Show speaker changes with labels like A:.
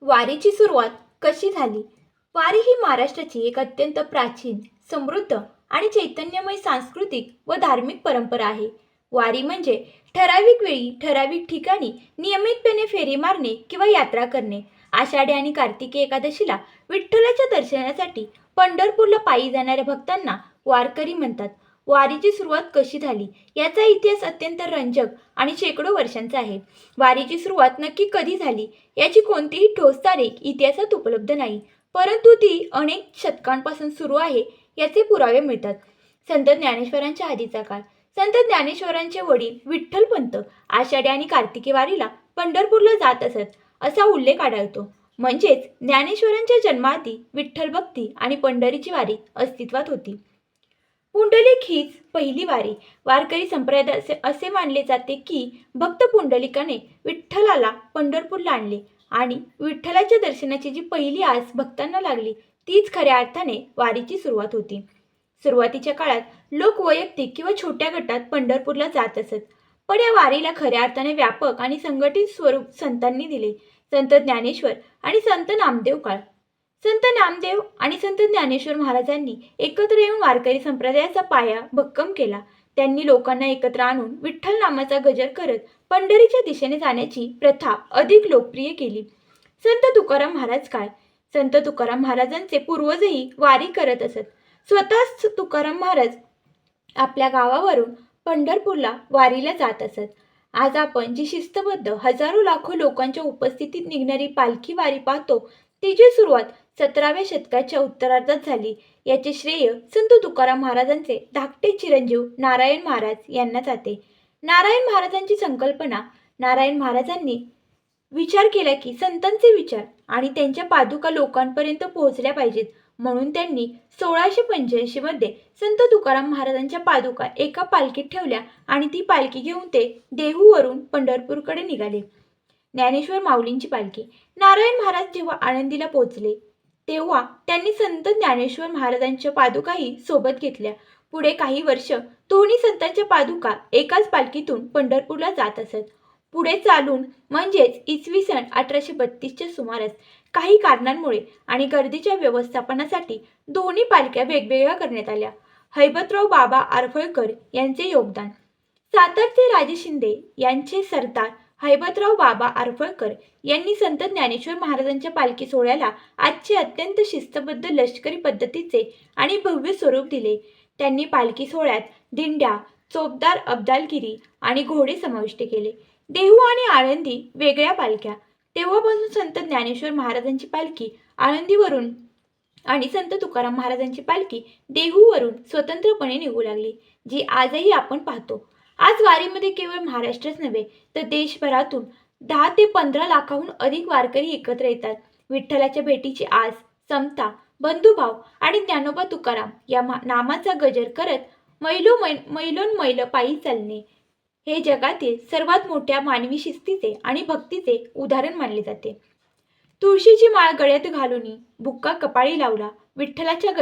A: वारीची सुरुवात कशी झाली? वारी ही महाराष्ट्राची एक अत्यंत प्राचीन, समृद्ध आणि चैतन्यमय सांस्कृतिक व धार्मिक परंपरा आहे. वारी म्हणजे ठराविक वेळी, ठराविक ठिकाणी नियमितपणे फेरी मारणे किंवा यात्रा करणे. आषाढी आणि कार्तिकी एकादशीला विठ्ठलाच्या दर्शनासाठी पंढरपूरला पायी जाणाऱ्या भक्तांना वारकरी म्हणतात. वारीची सुरुवात कशी झाली याचा इतिहास अत्यंत रंजक आणि शेकडो वर्षांचा आहे. वारीची सुरुवात नक्की कधी झाली याची कोणतीही ठोस तारीख इतिहासात उपलब्ध नाही, परंतु ती अनेक शतकांपासून सुरू आहे याचे पुरावे मिळतात. संत ज्ञानेश्वरांच्या आधीचा काळ. संत ज्ञानेश्वरांचे वडील विठ्ठलपंत आषाढी आणि कार्तिकी वारीला पंढरपूरला जात असत असा उल्लेख आढळतो. म्हणजेच ज्ञानेश्वरांच्या जन्माआधी विठ्ठल भक्ती आणि पंढरीची वारी अस्तित्वात होती. पुंडलिक हीच पहिली वारी. वारकरी संप्रदाय असे मानले जाते की भक्त पुंडलिकाने विठ्ठलाला पंढरपूरला आणले आणि विठ्ठलाच्या दर्शनाची जी पहिली आस भक्तांना लागली तीच खऱ्या अर्थाने वारीची सुरुवात होती. सुरुवातीच्या काळात लोक वैयक्तिक किंवा छोट्या गटात पंढरपूरला जात असत, पण या वारीला खऱ्या अर्थाने व्यापक आणि संघटित स्वरूप संतांनी दिले. संत ज्ञानेश्वर आणि संत नामदेव काळ. संत नामदेव आणि संत ज्ञानेश्वर महाराजांनी एकत्र येऊन वारकरी संप्रदायाचा पाया भक्कम केला. त्यांनी लोकांना एकत्र आणून विठ्ठल नामाचा गजर करत पंढरीच्या दिशेने जाण्याची प्रथा अधिक लोकप्रिय केली. संत तुकाराम महाराज काळ. संत तुकाराम महाराजांचे पूर्वजही वारी करत असत. स्वतः तुकाराम महाराज आपल्या गावावरून पंढरपूरला वारीला जात असत. आज आपण जी शिस्तबद्ध हजारो लाखो लोकांच्या उपस्थितीत निघणारी पालखी वारी पाहतो, तिची सुरुवात 17व्या शतकाच्या उत्तरार्धात झाली. याचे श्रेय संत तुकाराम महाराजांचे धाकटे चिरंजीव नारायण महाराज यांना जाते. नारायण महाराजांची संकल्पना. नारायण महाराजांनी विचार केला की संतांचे विचार आणि त्यांच्या पादुका लोकांपर्यंत पोहोचल्या पाहिजेत, म्हणून त्यांनी 1685 मध्ये संत तुकाराम महाराजांच्या पादुका एका पालखीत ठेवल्या आणि ती पालखी घेऊन ते देहूवरून पंढरपूरकडे निघाले. ज्ञानेश्वर माऊलींची पालखी. नारायण महाराज जेव्हा आळंदीला पोहोचले तेव्हा त्यांनी संत ज्ञानेश्वर महाराजांच्या पादुकाही सोबत घेतल्या. पुढे काही वर्ष दोन्ही संतांच्या पादुका एकाच पालखीतून पंढरपूरला जात असत. पुढे चालून म्हणजेच इसवी सन 1832च्या सुमारास काही कारणांमुळे आणि गर्दीच्या व्यवस्थापनासाठी दोन्ही पालख्या वेगवेगळ्या करण्यात आल्या. हैबतराव बाबा आरफळकर यांचे योगदान. सातारचे राजे शिंदे यांचे सरदार हैबतराव बाबा आरफळकर यांनी संत ज्ञानेश्वर महाराजांच्या पालखी सोहळ्याला आजचे अत्यंत शिस्तबद्ध लष्करी पद्धतीचे आणि भव्य स्वरूप दिले. त्यांनी पालखी सोहळ्यात दिंड्या, चोपदार अब्दालगिरी आणि घोडे समाविष्ट केले. देहू आणि आळंदी वेगळ्या पालख्या. तेव्हापासून संत ज्ञानेश्वर महाराजांची पालखी आळंदीवरून आणि संत तुकाराम महाराजांची पालखी देहूवरून स्वतंत्रपणे निघू लागली, जी आजही आपण पाहतो. आज वारीमध्ये केवळ महाराष्ट्रच नव्हे तर देशभरातून 10 ते 15 लाखाहून अधिक वारकरी एकत्र येतात. विठ्ठलाच्या भेटीची आस, समता, बंधुभाव आणि ज्ञानोबा तुकाराम या नामाचा गजर करत मैलोन पायी चालणे हे जगातील सर्वात मोठ्या मानवी शिस्तीचे आणि भक्तीचे उदाहरण मानले जाते. तुळशीची माळ गळ्यात घालून बुक्का कपाळी लावला, विठ्ठलाच्या